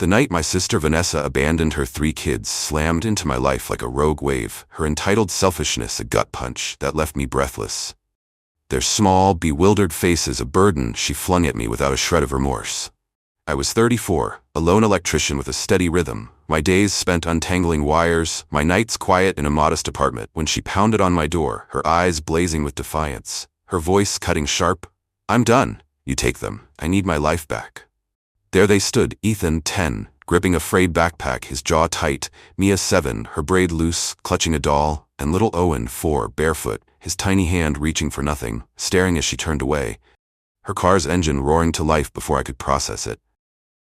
The night my sister Vanessa abandoned her 3 kids slammed into my life like a rogue wave, her entitled selfishness a gut punch that left me breathless. Their small, bewildered faces a burden she flung at me without a shred of remorse. I was 34, a lone electrician with a steady rhythm, my days spent untangling wires, my nights quiet in a modest apartment, when she pounded on my door, her eyes blazing with defiance, her voice cutting sharp. "I'm done. You take them. I need my life back." There they stood, Ethan, 10, gripping a frayed backpack, his jaw tight, Mia, 7, her braid loose, clutching a doll, and little Owen, 4, barefoot, his tiny hand reaching for nothing, staring as she turned away, her car's engine roaring to life before I could process it.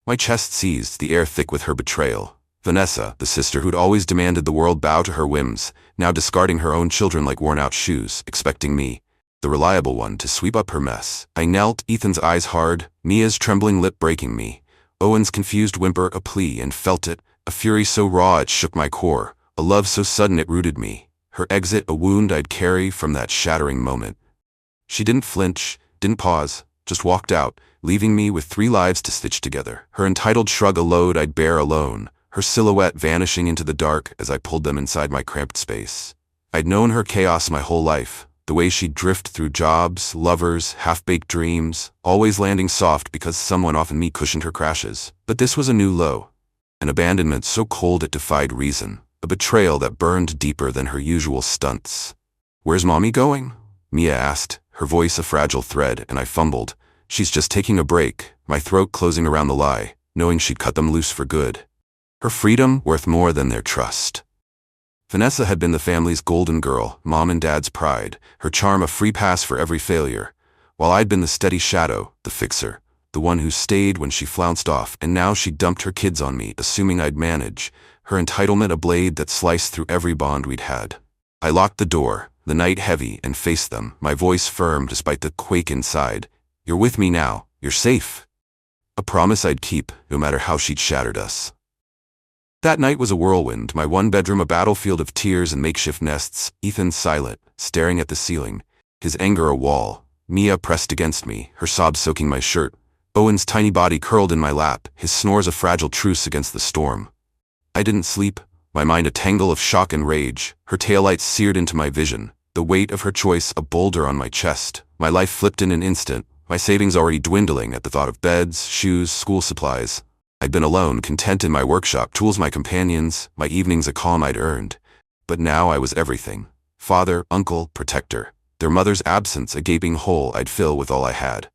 My chest seized, the air thick with her betrayal. Vanessa, the sister who'd always demanded the world bow to her whims, now discarding her own children like worn-out shoes, expecting me, the reliable one, to sweep up her mess. I knelt, Ethan's eyes hard, Mia's trembling lip breaking me, Owen's confused whimper a plea, and felt it, a fury so raw it shook my core, a love so sudden it rooted me, her exit a wound I'd carry from that shattering moment. She didn't flinch, didn't pause, just walked out, leaving me with 3 lives to stitch together, her entitled shrug a load I'd bear alone, her silhouette vanishing into the dark as I pulled them inside my cramped space. I'd known her chaos my whole life, the way she'd drift through jobs, lovers, half-baked dreams, always landing soft because someone off in me cushioned her crashes. But this was a new low, an abandonment so cold it defied reason, a betrayal that burned deeper than her usual stunts. "Where's Mommy going?" Mia asked, her voice a fragile thread, and I fumbled. "She's just taking a break," my throat closing around the lie, knowing she'd cut them loose for good. Her freedom worth more than their trust. Vanessa had been the family's golden girl, Mom and Dad's pride, her charm a free pass for every failure, while I'd been the steady shadow, the fixer, the one who stayed when she flounced off, and now she dumped her kids on me, assuming I'd manage, her entitlement a blade that sliced through every bond we'd had. I locked the door, the night heavy, and faced them, my voice firm despite the quake inside. "You're with me now, you're safe." A promise I'd keep, no matter how she'd shattered us. That night was a whirlwind, my 1 bedroom a battlefield of tears and makeshift nests, Ethan silent, staring at the ceiling, his anger a wall, Mia pressed against me, her sobs soaking my shirt, Owen's tiny body curled in my lap, his snores a fragile truce against the storm. I didn't sleep, my mind a tangle of shock and rage, her taillights seared into my vision, the weight of her choice a boulder on my chest, my life flipped in an instant, my savings already dwindling at the thought of beds, shoes, school supplies. I'd been alone, content in my workshop, tools my companions, my evenings a calm I'd earned. But now I was everything. Father, uncle, protector. Their mother's absence a gaping hole I'd fill with all I had.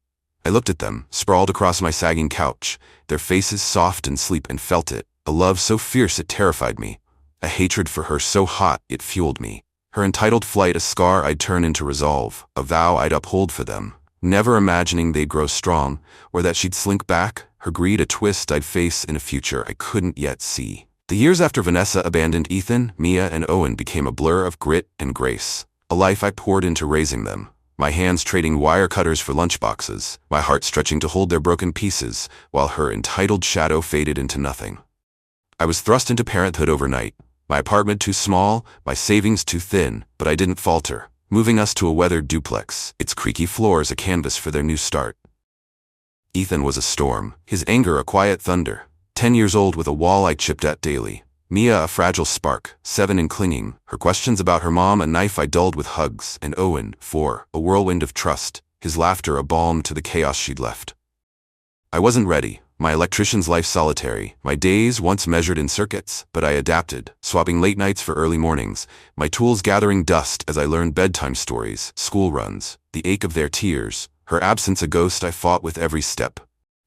I looked at them, sprawled across my sagging couch, their faces soft in sleep, and felt it, a love so fierce it terrified me, a hatred for her so hot it fueled me, her entitled flight a scar I'd turn into resolve, a vow I'd uphold for them, never imagining they'd grow strong, or that she'd slink back, her greed a twist I'd face in a future I couldn't yet see. The years after Vanessa abandoned Ethan, Mia, and Owen became a blur of grit and grace, a life I poured into raising them, my hands trading wire cutters for lunchboxes, my heart stretching to hold their broken pieces, while her entitled shadow faded into nothing. I was thrust into parenthood overnight, my apartment too small, my savings too thin, but I didn't falter, moving us to a weathered duplex, its creaky floors a canvas for their new start. Ethan was a storm, his anger a quiet thunder, 10 years old with a wall I chipped at daily. Mia a fragile spark, 7 and clinging, her questions about her mom a knife I dulled with hugs, and Owen, 4, a whirlwind of trust, his laughter a balm to the chaos she'd left. I wasn't ready, my electrician's life solitary, my days once measured in circuits, but I adapted, swapping late nights for early mornings, my tools gathering dust as I learned bedtime stories, school runs, the ache of their tears, her absence a ghost I fought with every step.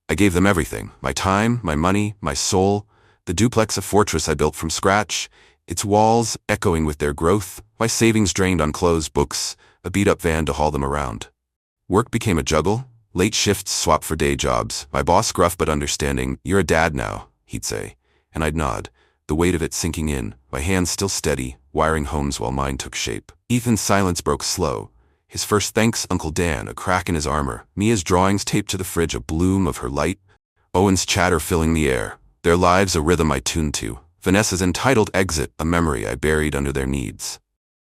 I gave them everything, my time, my money, my soul, the duplex a fortress I built from scratch, its walls echoing with their growth, my savings drained on clothes, books, a beat-up van to haul them around. Work became a juggle, late shifts swapped for day jobs, my boss gruff but understanding, "You're a dad now," he'd say, and I'd nod, the weight of it sinking in, my hands still steady, wiring homes while mine took shape. Ethan's silence broke slow, his first thanks Uncle Dan a crack in his armor, Mia's drawings taped to the fridge a bloom of her light, Owen's chatter filling the air, their lives a rhythm I tuned to, Vanessa's entitled exit a memory I buried under their needs.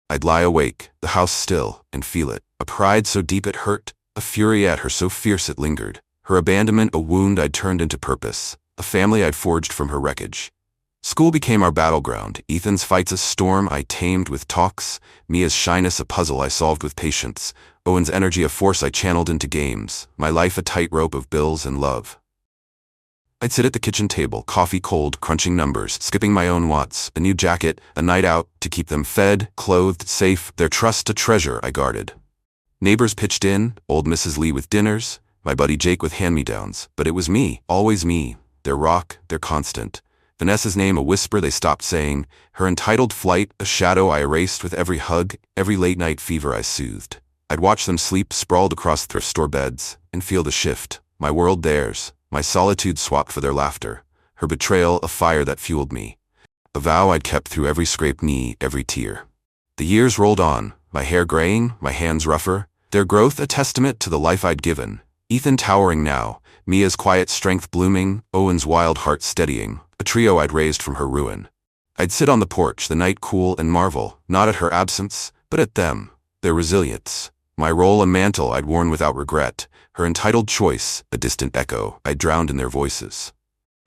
I'd lie awake, the house still, and feel it, a pride so deep it hurt, a fury at her so fierce it lingered, her abandonment a wound I'd turned into purpose, a family I'd forged from her wreckage. School became our battleground, Ethan's fights a storm I tamed with talks, Mia's shyness a puzzle I solved with patience, Owen's energy a force I channeled into games, my life a tightrope of bills and love. I'd sit at the kitchen table, coffee cold, crunching numbers, skipping my own watts, a new jacket, a night out, to keep them fed, clothed, safe, their trust a treasure I guarded. Neighbors pitched in, old Mrs. Lee with dinners, my buddy Jake with hand-me-downs, but it was me, always me, their rock, their constant. Vanessa's name a whisper they stopped saying, her entitled flight a shadow I erased with every hug, every late-night fever I soothed. I'd watch them sleep sprawled across thrift store beds, and feel the shift, my world theirs, my solitude swapped for their laughter, her betrayal a fire that fueled me, a vow I'd kept through every scraped knee, every tear. The years rolled on, my hair graying, my hands rougher, their growth a testament to the life I'd given, Ethan towering now, Mia's quiet strength blooming, Owen's wild heart steadying, a trio I'd raised from her ruin. I'd sit on the porch, the night cool, and marvel, not at her absence, but at them, their resilience. My role a mantle I'd worn without regret, her entitled choice, a distant echo I'd drowned in their voices.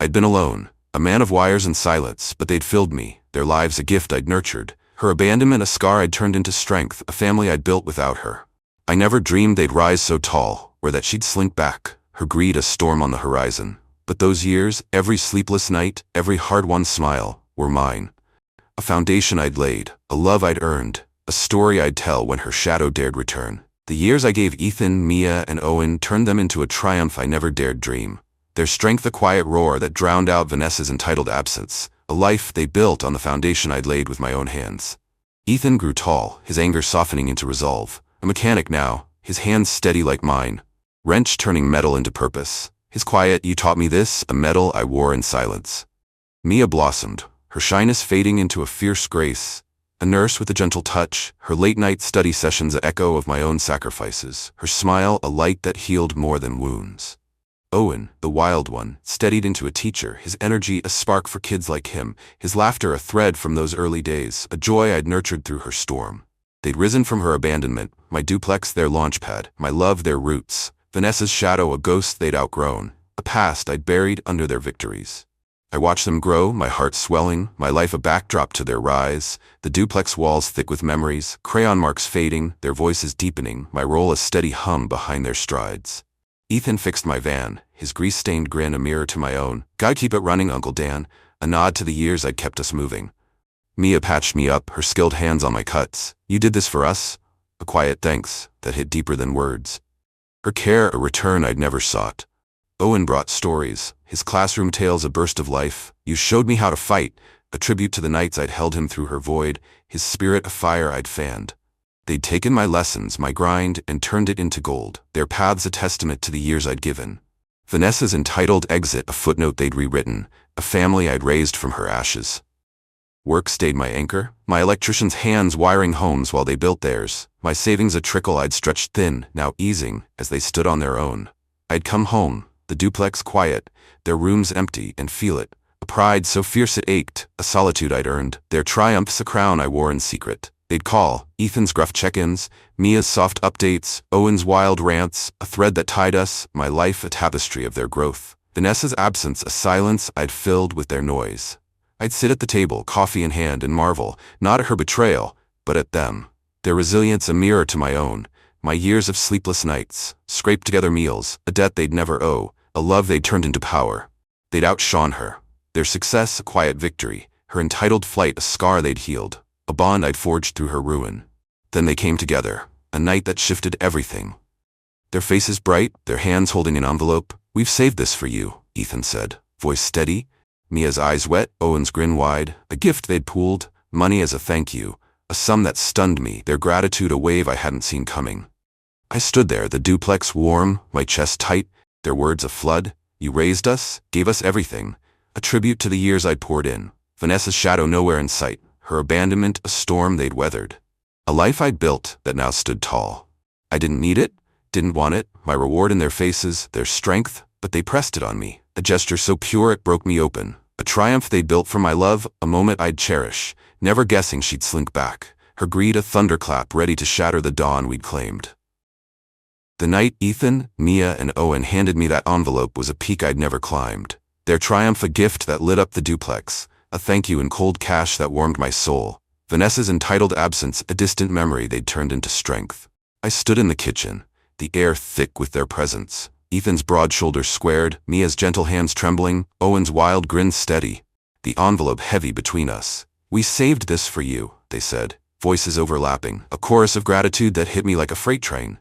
I'd been alone, a man of wires and silence, but they'd filled me, their lives a gift I'd nurtured, her abandonment a scar I'd turned into strength, a family I'd built without her. I never dreamed they'd rise so tall, or that she'd slink back, her greed a storm on the horizon. But those years, every sleepless night, every hard-won smile, were mine. A foundation I'd laid, a love I'd earned, a story I'd tell when her shadow dared return. The years I gave Ethan, Mia, and Owen turned them into a triumph I never dared dream. Their strength a quiet roar that drowned out Vanessa's entitled absence, a life they built on the foundation I'd laid with my own hands. Ethan grew tall, his anger softening into resolve. A mechanic now, his hands steady like mine, wrench turning metal into purpose. His quiet, you taught me this, a medal I wore in silence. Mia blossomed, her shyness fading into a fierce grace, a nurse with a gentle touch, her late-night study sessions an echo of my own sacrifices, her smile a light that healed more than wounds. Owen, the wild one, steadied into a teacher, his energy a spark for kids like him, his laughter a thread from those early days, a joy I'd nurtured through her storm. They'd risen from her abandonment, my duplex their launchpad, my love their roots, Vanessa's shadow a ghost they'd outgrown, a past I'd buried under their victories. I watched them grow, my heart swelling, my life a backdrop to their rise, the duplex walls thick with memories, crayon marks fading, their voices deepening, my role a steady hum behind their strides. Ethan fixed my van, his grease-stained grin a mirror to my own. "Gotta keep it running, Uncle Dan," a nod to the years I'd kept us moving. Mia patched me up, her skilled hands on my cuts. "You did this for us?" A quiet thanks that hit deeper than words. Her care a return I'd never sought. Owen brought stories, his classroom tales a burst of life. "You showed me how to fight," a tribute to the nights I'd held him through her void, his spirit a fire I'd fanned. They'd taken my lessons, my grind, and turned it into gold, their paths a testament to the years I'd given. Vanessa's entitled exit a footnote they'd rewritten, a family I'd raised from her ashes. Work stayed my anchor, my electrician's hands wiring homes while they built theirs, my savings a trickle I'd stretched thin, now easing, as they stood on their own. I'd come home, the duplex quiet, their rooms empty, and feel it, a pride so fierce it ached, a solitude I'd earned, their triumphs a crown I wore in secret. They'd call, Ethan's gruff check-ins, Mia's soft updates, Owen's wild rants, a thread that tied us, my life a tapestry of their growth. Vanessa's absence a silence I'd filled with their noise. I'd sit at the table, coffee in hand, and marvel, not at her betrayal, but at them. Their resilience a mirror to my own, my years of sleepless nights, scraped together meals, a debt they'd never owe, a love they'd turned into power. They'd outshone her. Their success a quiet victory, her entitled flight a scar they'd healed, a bond I'd forged through her ruin. Then they came together, a night that shifted everything. Their faces bright, their hands holding an envelope. "We've saved this for you," Ethan said, voice steady. Mia's eyes wet, Owen's grin wide, a gift they'd pooled, money as a thank you, a sum that stunned me, their gratitude a wave I hadn't seen coming. I stood there, the duplex warm, my chest tight, their words a flood. "You raised us, gave us everything," a tribute to the years I'd poured in. Vanessa's shadow nowhere in sight, her abandonment a storm they'd weathered. A life I'd built that now stood tall. I didn't need it, didn't want it, my reward in their faces, their strength, but they pressed it on me, a gesture so pure it broke me open. A triumph they'd built for my love, a moment I'd cherish, never guessing she'd slink back, her greed a thunderclap ready to shatter the dawn we'd claimed. The night Ethan, Mia, and Owen handed me that envelope was a peak I'd never climbed. Their triumph a gift that lit up the duplex, a thank you in cold cash that warmed my soul. Vanessa's entitled absence a distant memory they'd turned into strength. I stood in the kitchen, the air thick with their presence. Ethan's broad shoulders squared, Mia's gentle hands trembling, Owen's wild grin steady. The envelope heavy between us. "We saved this for you," they said, voices overlapping, a chorus of gratitude that hit me like a freight train.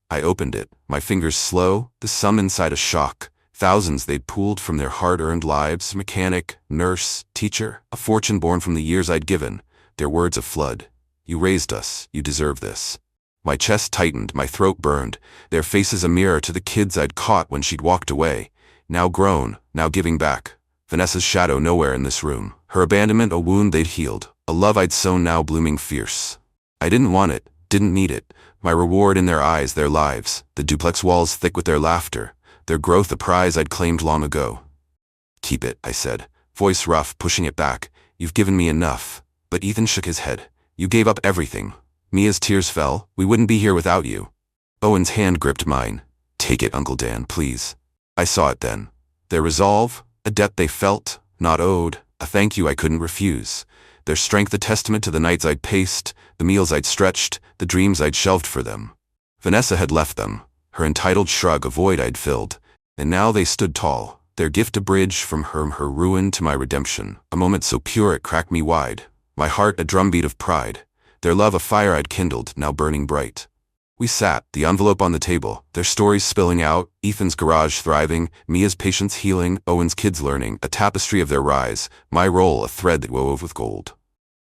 I opened it, my fingers slow, the sum inside a shock. Thousands they'd pooled from their hard-earned lives, mechanic, nurse, teacher, a fortune born from the years I'd given. Their words a flood. "You raised us, you deserve this." My chest tightened, my throat burned, their faces a mirror to the kids I'd caught when she'd walked away. Now grown, now giving back. Vanessa's shadow nowhere in this room. Her abandonment a wound they'd healed, a love I'd sown now blooming fierce. I didn't want it, didn't need it. My reward in their eyes, their lives, the duplex walls thick with their laughter, their growth a prize I'd claimed long ago. "Keep it," I said, voice rough, pushing it back. "You've given me enough." But Ethan shook his head. "You gave up everything." Mia's tears fell. "We wouldn't be here without you." Owen's hand gripped mine. "Take it, Uncle Dan, please." I saw it then. Their resolve, a debt they felt, not owed, a thank you I couldn't refuse. Their strength a testament to the nights I'd paced, the meals I'd stretched, the dreams I'd shelved for them. Vanessa had left them, her entitled shrug a void I'd filled, and now they stood tall, their gift a bridge from her ruin to my redemption, a moment so pure it cracked me wide, my heart a drumbeat of pride, their love a fire I'd kindled, now burning bright. We sat, the envelope on the table, their stories spilling out, Ethan's garage thriving, Mia's patience healing, Owen's kids learning, a tapestry of their rise, my role a thread that wove with gold.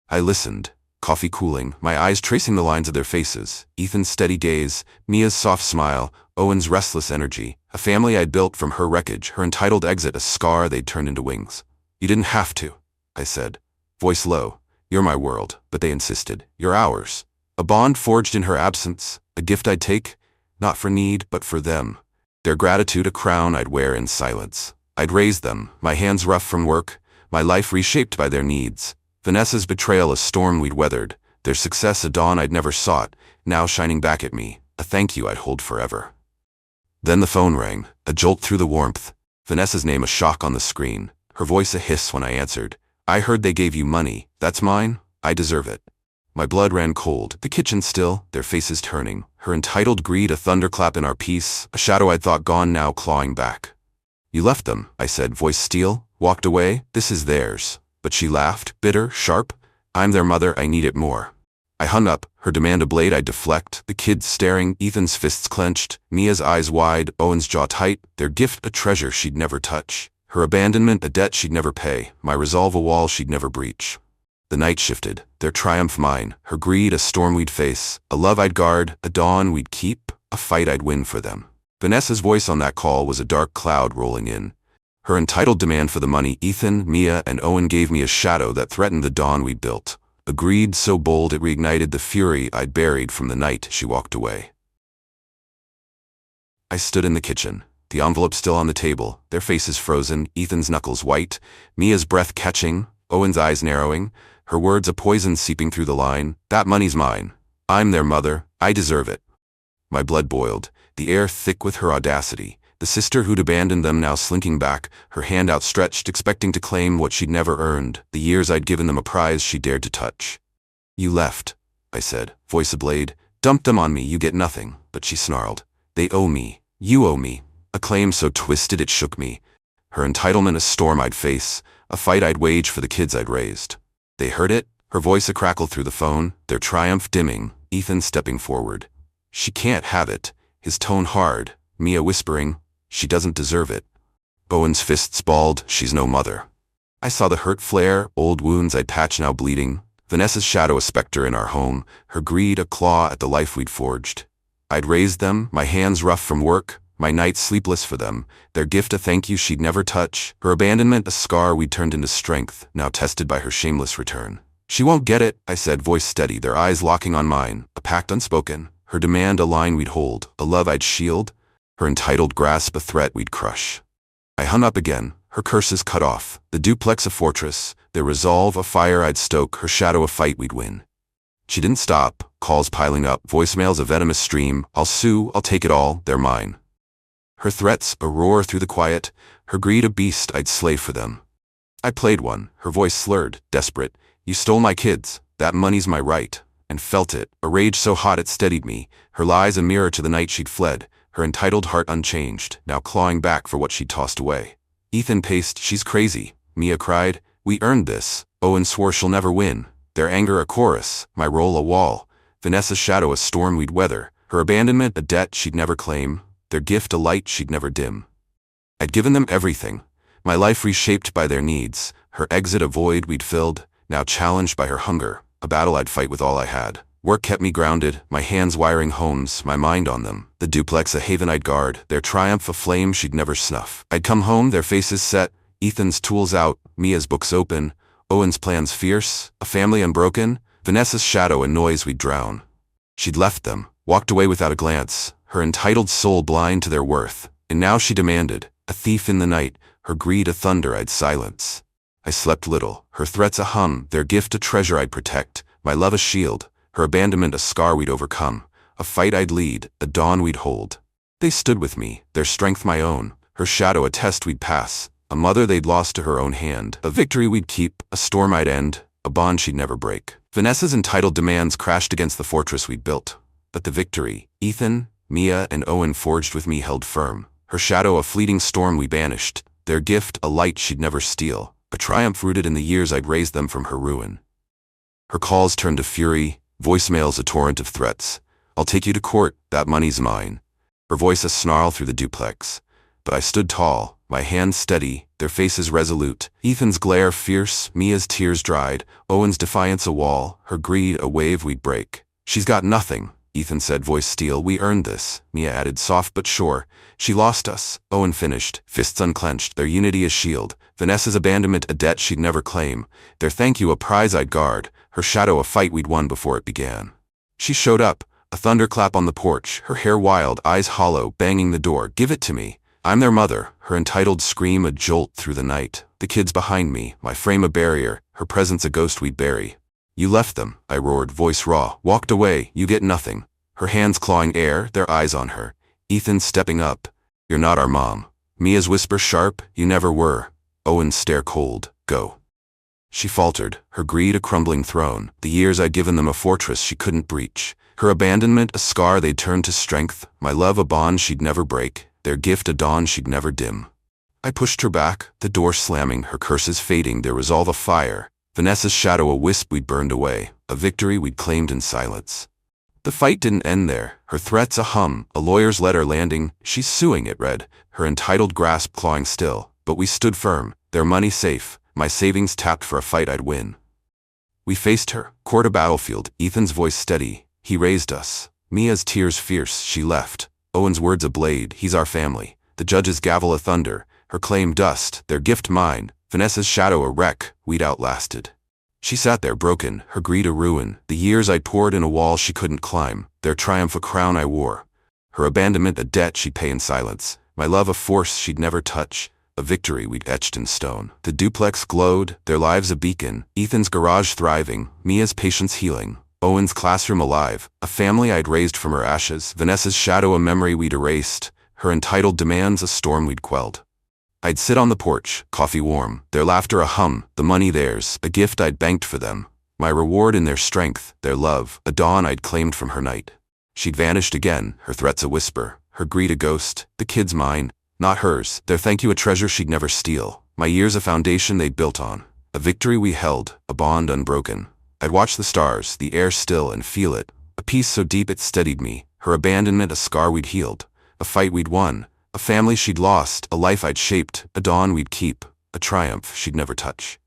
I listened, coffee cooling, my eyes tracing the lines of their faces, Ethan's steady gaze, Mia's soft smile, Owen's restless energy, a family I'd built from her wreckage, her entitled exit a scar they'd turned into wings. "You didn't have to," I said, voice low. "You're my world," but they insisted. "You're ours." A bond forged in her absence, a gift I'd take, not for need, but for them. Their gratitude a crown I'd wear in silence. I'd raise them, my hands rough from work, my life reshaped by their needs. Vanessa's betrayal a storm we'd weathered, their success a dawn I'd never sought, now shining back at me, a thank you I'd hold forever. Then the phone rang, a jolt through the warmth. Vanessa's name a shock on the screen, her voice a hiss when I answered. "I heard they gave you money. That's mine. I deserve it." My blood ran cold, the kitchen still, their faces turning, her entitled greed a thunderclap in our peace, a shadow I'd thought gone now clawing back. "You left them," I said, voice steel, "walked away, this is theirs." But she laughed, bitter, sharp. "I'm their mother, I need it more." I hung up, her demand a blade I'd deflect, the kids staring, Ethan's fists clenched, Mia's eyes wide, Owen's jaw tight, their gift a treasure she'd never touch, her abandonment a debt she'd never pay, my resolve a wall she'd never breach. The night shifted, their triumph mine, her greed a storm we'd face, a love I'd guard, a dawn we'd keep, a fight I'd win for them. Vanessa's voice on that call was a dark cloud rolling in. Her entitled demand for the money Ethan, Mia, and Owen gave me a shadow that threatened the dawn we'd built. A greed so bold it reignited the fury I'd buried from the night she walked away. I stood in the kitchen, the envelope still on the table, their faces frozen, Ethan's knuckles white, Mia's breath catching, Owen's eyes narrowing, her words a poison seeping through the line. "That money's mine. I'm their mother. I deserve it." My blood boiled, the air thick with her audacity, the sister who'd abandoned them now slinking back, her hand outstretched expecting to claim what she'd never earned, the years I'd given them a prize she dared to touch. "You left," I said, voice ablade. "Dumped them on me, you get nothing." But she snarled. "They owe me. You owe me." A claim so twisted it shook me. Her entitlement a storm I'd face, a fight I'd wage for the kids I'd raised. They heard it, her voice a crackle through the phone, their triumph dimming, Ethan stepping forward. "She can't have it," his tone hard, Mia whispering, "She doesn't deserve it." Owen's fists balled, "She's no mother." I saw the hurt flare, old wounds I'd patched now bleeding, Vanessa's shadow a specter in our home, her greed a claw at the life we'd forged. I'd raised them, my hands rough from work, my nights sleepless for them, their gift a thank you she'd never touch, her abandonment a scar we'd turned into strength, now tested by her shameless return. "She won't get it," I said, voice steady, their eyes locking on mine, a pact unspoken, her demand a line we'd hold, a love I'd shield, her entitled grasp a threat we'd crush. I hung up again, her curses cut off, the duplex a fortress, their resolve a fire I'd stoke, her shadow a fight we'd win. She didn't stop, calls piling up, voicemails a venomous stream, "I'll sue, I'll take it all, they're mine." Her threats a roar through the quiet, her greed a beast I'd slay for them. I played one, her voice slurred, desperate. You stole my kids, that money's my right. And felt it, a rage so hot it steadied me, her lies a mirror to the night she'd fled, her entitled heart unchanged, now clawing back for what she'd tossed away. Ethan paced, she's crazy, Mia cried. We earned this. Owen swore she'll never win. Their anger a chorus, my role a wall. Vanessa's shadow a storm we'd weather, her abandonment a debt she'd never claim, their gift a light she'd never dim. I'd given them everything, my life reshaped by their needs, her exit a void we'd filled, now challenged by her hunger, a battle I'd fight with all I had. Work kept me grounded, my hands wiring homes, my mind on them. The duplex a haven I'd guard, their triumph a flame she'd never snuff. I'd come home, their faces set, Ethan's tools out, Mia's books open, Owen's plans fierce, a family unbroken, Vanessa's shadow a noise we'd drown. She'd left them, walked away without a glance, her entitled soul blind to their worth, and now she demanded, a thief in the night, her greed a thunder I'd silence. I slept little, her threats a hum, their gift a treasure I'd protect, my love a shield, her abandonment a scar we'd overcome, a fight I'd lead, a dawn we'd hold. They stood with me, their strength my own, her shadow a test we'd pass, a mother they'd lost to her own hand, a victory we'd keep, a storm I'd end, a bond she'd never break. Vanessa's entitled demands crashed against the fortress we'd built, but the victory, Ethan, Mia, and Owen forged with me held firm. Her shadow a fleeting storm we banished, their gift a light she'd never steal, a triumph rooted in the years I'd raised them from her ruin. Her calls turned to fury, voicemails a torrent of threats. I'll take you to court, that money's mine. Her voice a snarl through the duplex. But I stood tall, my hands steady, their faces resolute. Ethan's glare fierce, Mia's tears dried, Owen's defiance a wall, her greed a wave we'd break. She's got nothing, Ethan said, voice steel. We earned this, Mia added, soft but sure. She lost us, Owen finished, fists unclenched, their unity a shield. Vanessa's abandonment a debt she'd never claim, their thank you a prize I'd guard, her shadow a fight we'd won before it began. She showed up, a thunderclap on the porch, her hair wild, eyes hollow, banging the door. Give it to me. I'm their mother, her entitled scream a jolt through the night. The kids behind me, my frame a barrier, her presence a ghost we'd bury. You left them, I roared, voice raw, walked away, you get nothing. Her hands clawing air, their eyes on her. Ethan stepping up, you're not our mom. Mia's whisper sharp, you never were. Owen's stare cold, go. She faltered, her greed a crumbling throne, the years I'd given them a fortress she couldn't breach. Her abandonment a scar they'd turned to strength, my love a bond she'd never break, their gift a dawn she'd never dim. I pushed her back, the door slamming, her curses fading, their resolve a fire. Vanessa's shadow a wisp we'd burned away, a victory we'd claimed in silence. The fight didn't end there, her threats a hum, a lawyer's letter landing, she's suing it read, her entitled grasp clawing still, but we stood firm, their money safe, my savings tapped for a fight I'd win. We faced her, court a battlefield, Ethan's voice steady, he raised us. Mia's tears fierce, she left. Owen's words a blade, he's our family. The judge's gavel a thunder, her claim dust, their gift mine. Vanessa's shadow a wreck, we'd outlasted. She sat there broken, her greed a ruin, the years I'd poured in a wall she couldn't climb, their triumph a crown I wore. Her abandonment a debt she'd pay in silence, my love a force she'd never touch, a victory we'd etched in stone. The duplex glowed, their lives a beacon, Ethan's garage thriving, Mia's patience healing, Owen's classroom alive, a family I'd raised from her ashes, Vanessa's shadow a memory we'd erased, her entitled demands a storm we'd quelled. I'd sit on the porch, coffee warm, their laughter a hum, the money theirs, a gift I'd banked for them, my reward in their strength, their love, a dawn I'd claimed from her night. She'd vanished again, her threats a whisper, her greed a ghost, the kids mine, not hers, their thank you a treasure she'd never steal, my years a foundation they'd built on, a victory we held, a bond unbroken. I'd watch the stars, the air still, and feel it, a peace so deep it steadied me, her abandonment a scar we'd healed, a fight we'd won, a family she'd lost, a life I'd shaped, a dawn we'd keep, a triumph she'd never touch.